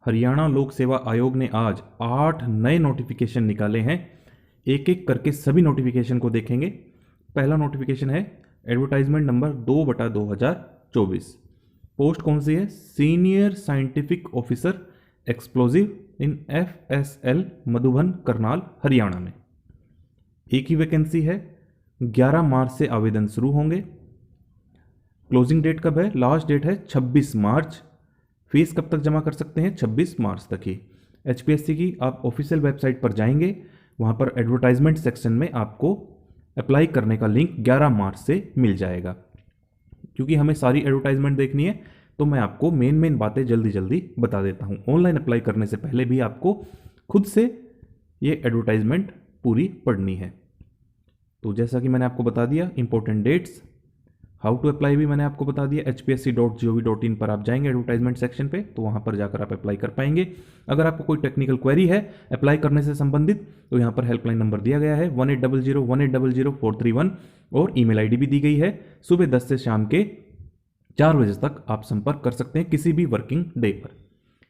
हरियाणा लोक सेवा आयोग ने आज 8 नए नोटिफिकेशन निकाले हैं। एक एक करके सभी नोटिफिकेशन को देखेंगे। पहला नोटिफिकेशन है एडवर्टाइजमेंट नंबर 2/2024। पोस्ट कौन सी है? सीनियर साइंटिफिक ऑफिसर एक्सप्लोजिव इन FSL मधुबन करनाल हरियाणा में। एक ही वैकेंसी है। 11 मार्च से आवेदन शुरू होंगे। क्लोजिंग डेट कब है? लास्ट डेट है 26 मार्च। फीस कब तक जमा कर सकते हैं? 26 मार्च तक ही। HPSC की आप ऑफिशियल वेबसाइट पर जाएंगे, वहाँ पर एडवर्टाइजमेंट सेक्शन में आपको अप्लाई करने का लिंक 11 मार्च से मिल जाएगा। क्योंकि हमें सारी एडवर्टाइजमेंट देखनी है तो मैं आपको मेन बातें जल्दी जल्दी बता देता हूँ। ऑनलाइन अप्लाई करने से पहले भी आपको खुद से ये एडवर्टाइजमेंट पूरी पढ़नी है। तो जैसा कि मैंने आपको बता दिया, important dates, how to apply भी मैंने आपको बता दिया। hpsc.gov.in पर आप जाएंगे एडवर्टाइजमेंट सेक्शन पे, तो वहाँ पर जाकर आप अप्लाई कर पाएंगे। अगर आपको कोई टेक्निकल क्वेरी है अप्लाई करने से संबंधित, तो यहाँ पर हेल्पलाइन नंबर दिया गया है 1800 और ईमेल आईडी भी दी गई है। सुबह 10 से शाम के 4 बजे तक आप संपर्क कर सकते हैं किसी भी वर्किंग डे पर।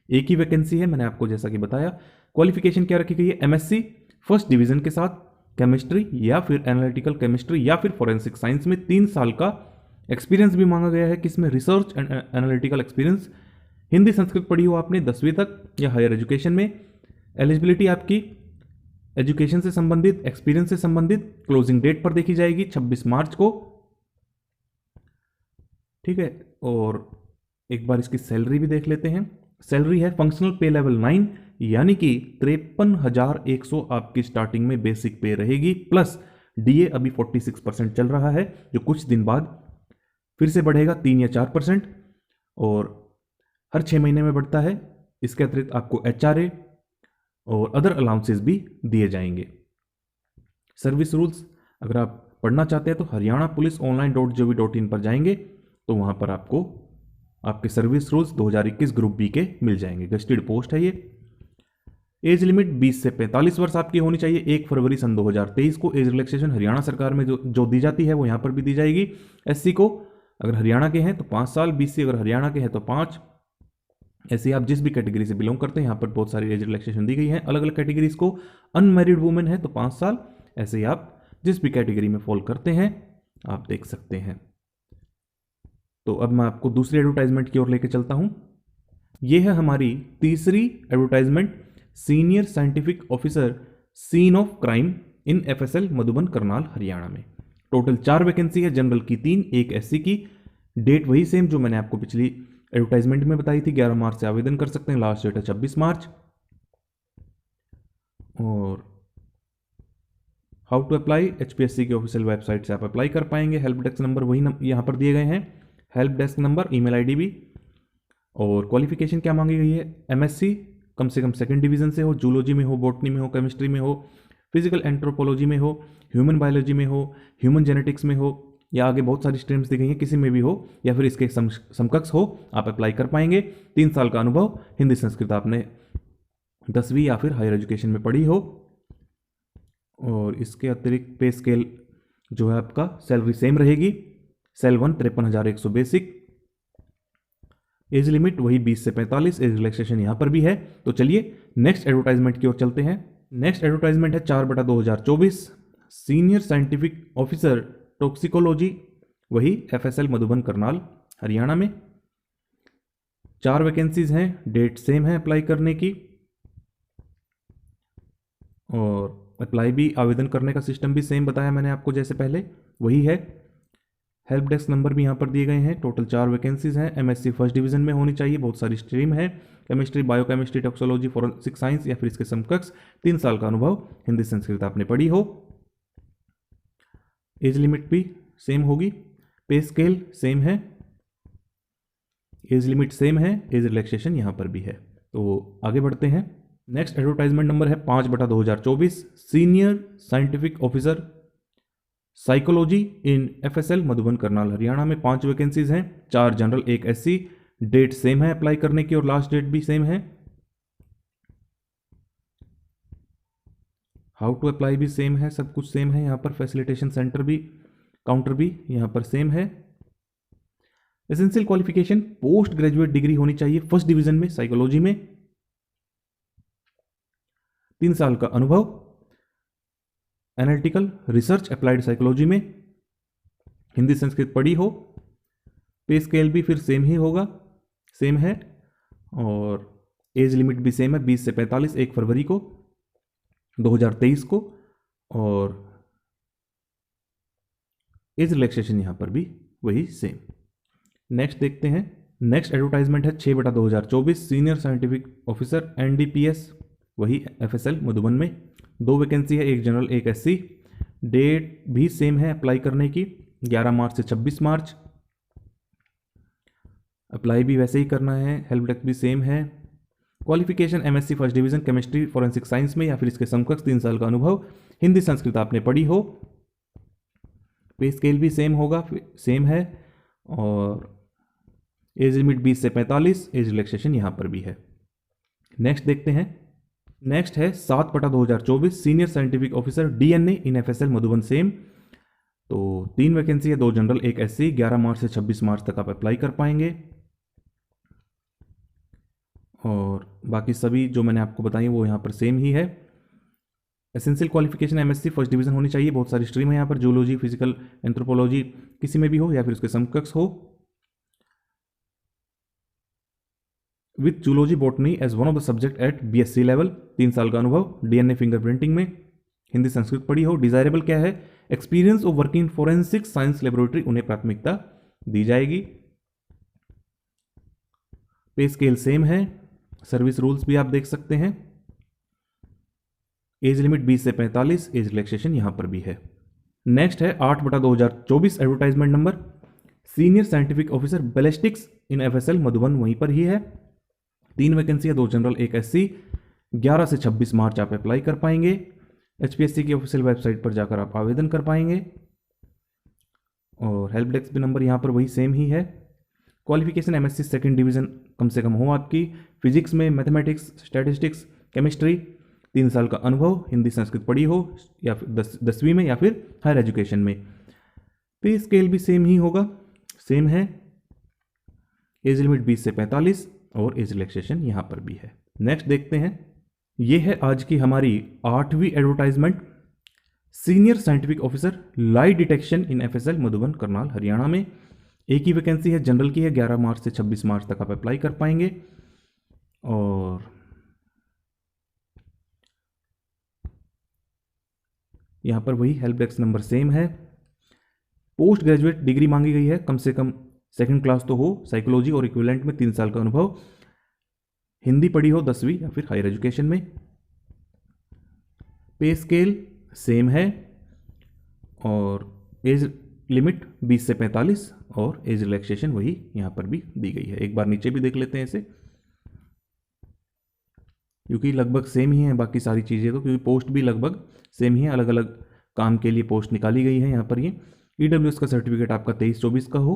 एक ही वैकेंसी है, मैंने आपको जैसा कि बताया। क्वालिफिकेशन क्या रखी गई है? MSc फर्स्ट डिवीजन के साथ केमिस्ट्री या फिर एनालिटिकल केमिस्ट्री या फिर फॉरेंसिक साइंस में 3 साल का एक्सपीरियंस भी मांगा गया है। किसमें? Research and analytical experience. Hindi Sanskrit पढ़ी हो आपने 10वीं तक या हायर एजुकेशन में। एलिजिबिलिटी आपकी एजुकेशन से संबंधित, एक्सपीरियंस से संबंधित क्लोजिंग डेट पर देखी जाएगी 26 मार्च को। ठीक है, और एक बार इसकी सैलरी भी देख लेते हैं। सैलरी है फंक्शनल पे लेवल 9, यानी कि 53,100 आपकी स्टार्टिंग में बेसिक पे रहेगी, प्लस DA अभी 46% चल रहा है, जो कुछ दिन बाद फिर से बढ़ेगा 3 या 4%, और हर 6 महीने में बढ़ता है। इसके अतिरिक्त आपको HRA और अदर अलाउंसेस भी दिए जाएंगे। सर्विस रूल्स अगर आप पढ़ना चाहते हैं तो हरियाणा पुलिस online.gov.in पर जाएंगे, तो वहाँ पर आपको आपके सर्विस रूल्स 2021 ग्रुप बी के मिल जाएंगे। गस्टेड पोस्ट है ये। एज लिमिट 20 से 45 वर्ष आपकी होनी चाहिए। 1 फरवरी सन 2023 को एज रिलैक्सेशन हरियाणा सरकार में जो दी जाती है वो यहाँ पर भी दी जाएगी। SC को अगर हरियाणा के हैं तो 5 साल, BC अगर हरियाणा के हैं तो 5। ऐसे आप जिस भी कैटेगरी से बिलोंग करते हैं, यहाँ पर बहुत सारी एज रिलैक्सेशन दी गई है अलग अलग कैटेगरीज को। अनमैरिड वुमेन है तो 5 साल। ऐसे ही आप जिस भी कैटेगरी में फॉल करते हैं आप देख सकते हैं। तो अब मैं आपको दूसरी एडवर्टाइजमेंट की ओर लेके चलता हूं। यह है हमारी तीसरी advertisement, senior scientific officer scene of crime in FSL Madhuban Karnal Haryana में। टोटल 4 वैकेंसी है, जनरल की 3, एक SC की। डेट वही सेम जो मैंने आपको पिछली एडवर्टाइजमेंट में बताई थी, 11 मार्च से आवेदन कर सकते हैं। लास्ट डेट है 26 मार्च। और हाउ टू अप्लाई, HPSC की ऑफिशियल वेबसाइट से आप अप्लाई कर पाएंगे। हेल्प डेस्क नंबर वही यहाँ पर दिए गए हैं, help desk number, email ID भी। और क्वालिफिकेशन क्या मांगी गई है? MSc कम से कम 2nd डिवीजन से हो, जूलॉजी में हो, बॉटनी में हो, केमिस्ट्री में हो, फिजिकल एंथ्रोपोलॉजी में हो, ह्यूमन बायोलॉजी में हो, ह्यूमन जेनेटिक्स में हो, या आगे बहुत सारी स्ट्रीम्स दी गई हैं, किसी में भी हो, या फिर इसके समकक्ष हो, आप अप्लाई कर पाएंगे। 3 साल का अनुभव, हिंदी संस्कृत आपने 10वीं या फिर हायर एजुकेशन में पढ़ी हो। और इसके अतिरिक्त पे स्केल जो है आपका सैलरी सेम रहेगी। सेल 1 53,100 बेसिक। एज लिमिट वही 20 से 45। एज रिलैक्सेशन यहाँ पर भी है। तो चलिए नेक्स्ट एडवर्टाइजमेंट की ओर चलते हैं। नेक्स्ट एडवर्टाइजमेंट है 4/2024, सीनियर साइंटिफिक ऑफिसर टॉक्सिकोलॉजी, वही FSL मधुबन करनाल हरियाणा में। 4 वैकेंसीज हैं, डेट सेम है अप्लाई करने की, और अप्लाई भी, आवेदन करने का सिस्टम भी सेम बताया मैंने आपको जैसे पहले, वही है। हेल्प डेस्क नंबर भी यहाँ पर दिए गए हैं। टोटल 4 वैकेंसीज हैं। MSc फर्स्ट डिवीजन में होनी चाहिए। बहुत सारी स्ट्रीम है, केमिस्ट्री, बायोकेमिस्ट्री, टॉक्सोलॉजी, फॉरेंसिक साइंस या फिर इसके समकक्ष। 3 साल का अनुभव, हिंदी संस्कृत आपने पढ़ी हो। एज लिमिट भी सेम होगी, पे स्केल सेम है, एज लिमिट सेम है, एज रिलैक्सेशन यहाँ पर भी है। तो आगे बढ़ते हैं। नेक्स्ट एडवर्टाइजमेंट नंबर है 5/2024, senior scientific officer psychology in FSL Madhuban Karnal Haryana में। 5 वैकेंसीज हैं, 4 जनरल, एक SC। डेट सेम है अप्लाई करने की और लास्ट डेट भी सेम है। हाउ टू अप्लाई भी सेम है, सब कुछ सेम है यहाँ पर। फैसिलिटेशन सेंटर भी, काउंटर भी यहाँ पर सेम है। Essential qualification post graduate degree होनी चाहिए फर्स्ट डिवीजन में साइकोलॉजी में। 3 साल का अनुभव, एनालिटिकल रिसर्च अप्लाइड साइकोलॉजी में, हिंदी संस्कृत पढ़ी हो। पे स्केल भी फिर सेम ही होगा, सेम है, और एज लिमिट भी सेम है, 20 से 45, 1 फरवरी को 2023 को, और एज रिलैक्सेशन यहाँ पर भी वही सेम। नेक्स्ट देखते हैं। नेक्स्ट एडवर्टाइजमेंट है 6/2024, सीनियर साइंटिफिक ऑफिसर NDPS, वही FSL मधुबन में। 2 वैकेंसी है, एक जनरल एक SC। डेट भी सेम है अप्लाई करने की, 11 मार्च से 26 मार्च। अप्लाई भी वैसे ही करना है, हेल्प डेस्क भी सेम है। Qualification MSc first division chemistry forensic science में या फिर इसके समकक्ष, 3 साल का अनुभव, हिंदी संस्कृत आपने पढ़ी हो। पे स्केल भी सेम होगा, सेम है, और एज लिमिट 20 से 45, एज रिलैक्सेशन यहाँ पर भी है। नेक्स्ट देखते हैं। नेक्स्ट है 7/2024, सीनियर साइंटिफिक ऑफिसर DNA इन FSL मधुबन सेम। तो 3 वैकेंसी है, 2 जनरल एक SC, 11 मार्च से 26 मार्च तक आप अप्लाई कर पाएंगे। और बाकी सभी जो मैंने आपको बताई वो यहाँ पर सेम ही है। Essential qualification MSc first division होनी चाहिए। बहुत सारी स्ट्रीम है यहाँ पर, जूलॉजी, फिजिकल, एंथ्रोपोलॉजी, किसी में भी हो या फिर उसके समकक्ष हो। With zoology botany as one of the subject at BSc level, 3 साल का अनुभव, DNA फिंगरप्रिंटिंग में, हिंदी संस्कृत पढ़ी हो। डिजायरेबल क्या है? Experience of working forensic science laboratory, उन्हें प्राथमिकता दी जाएगी। पे स्केल सेम है, सर्विस रूल्स भी आप देख सकते हैं। एज लिमिट 20 से 45, एज रिलैक्सेशन यहां पर भी है। नेक्स्ट है 8/2024 advertisement number, senior scientific officer ballistics in FSL Madhuban, वहीं पर ही है। 3 वैकेंसी है, 2 जनरल एक SC, 11 से 26 मार्च आप अप्लाई कर पाएंगे। HPSC की ऑफिशियल वेबसाइट पर जाकर आप आवेदन कर पाएंगे। और हेल्प डेस्क भी नंबर यहाँ पर वही सेम ही है। क्वालिफिकेशन MSc सेकंड डिवीजन कम से कम हो आपकी, फिजिक्स में, मैथमेटिक्स, स्टैटिस्टिक्स, केमिस्ट्री, 3 साल का अनुभव, हिंदी संस्कृत पढ़ी हो या फिर 10वीं में या फिर हायर एजुकेशन में। पे स्केल भी सेम ही होगा, सेम है। एज लिमिट 20 से 45 और एज रिलैक्सेशन यहाँ पर भी है। नेक्स्ट देखते हैं। ये है आज की हमारी 8वीं एडवर्टाइजमेंट, सीनियर साइंटिफिक ऑफिसर लाई डिटेक्शन इन FSL मधुबन करनाल हरियाणा में। एक ही वैकेंसी है, जनरल की है, 11 मार्च से 26 मार्च तक आप अप्लाई कर पाएंगे। और यहाँ पर वही हेल्प डेस्क नंबर सेम है। पोस्ट ग्रेजुएट डिग्री मांगी गई है, कम से कम सेकंड क्लास तो हो, साइकोलॉजी और इक्विवेलेंट में, 3 साल का अनुभव, हिंदी पढ़ी हो 10वीं या फिर हायर एजुकेशन में। पे स्केल सेम है और एज लिमिट 20 से 45 और एज रिलैक्सेशन वही यहाँ पर भी दी गई है। एक बार नीचे भी देख लेते हैं इसे, क्योंकि लगभग सेम ही है बाकी सारी चीज़ें, तो क्योंकि पोस्ट भी लगभग सेम ही है, अलग अलग काम के लिए पोस्ट निकाली गई है यहाँ पर। ये EWS का सर्टिफिकेट आपका 23-24 का हो,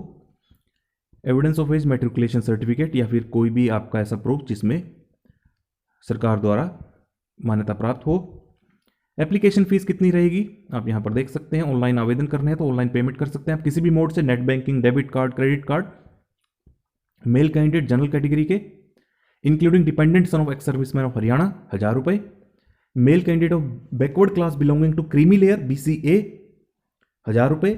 evidence of age matriculation certificate या फिर कोई भी आपका ऐसा प्रूफ जिसमें सरकार द्वारा मान्यता प्राप्त हो। एप्लीकेशन फीस कितनी रहेगी आप यहाँ पर देख सकते हैं। ऑनलाइन आवेदन करने हैं तो ऑनलाइन पेमेंट कर सकते हैं आप किसी भी मोड से, net banking, debit card, credit card. Male candidate general category के including dependent son of ex serviceman of Haryana 1000 रुपये। Male candidate of backward class belonging to creamy layer BCA 1000 रुपये।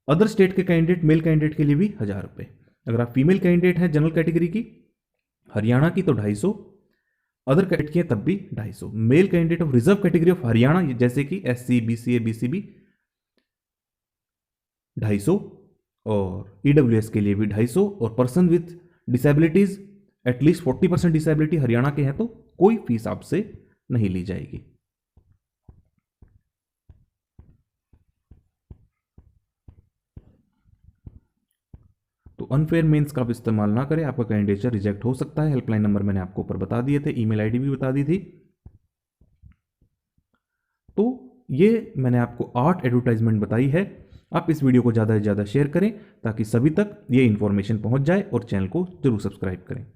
अदर स्टेट के कैंडिडेट मेल कैंडिडेट के लिए भी 1000 रुपये। अगर आप फीमेल कैंडिडेट हैं जनरल कैटेगरी की हरियाणा की तो 250, अदर कैटेगरी की है तब भी 250। Mail candidate of reserve category of Haryana जैसे कि SC, BCA, BCB 250 और EWS के लिए भी 250। और person with disabilities at least 40% disability Haryana के हैं तो कोई फीस आपसे नहीं ली जाएगी। तो अनफेयर मीन्स का आप इस्तेमाल ना करें, आपका कैंडिडेचर रिजेक्ट हो सकता है। हेल्पलाइन नंबर मैंने आपको ऊपर बता दिए थे, ईमेल आईडी भी बता दी थी। तो ये मैंने आपको 8 एडवर्टाइजमेंट बताई है। आप इस वीडियो को ज़्यादा से ज़्यादा शेयर करें ताकि सभी तक ये इन्फॉर्मेशन पहुंच जाए और चैनल को जरूर सब्सक्राइब करें।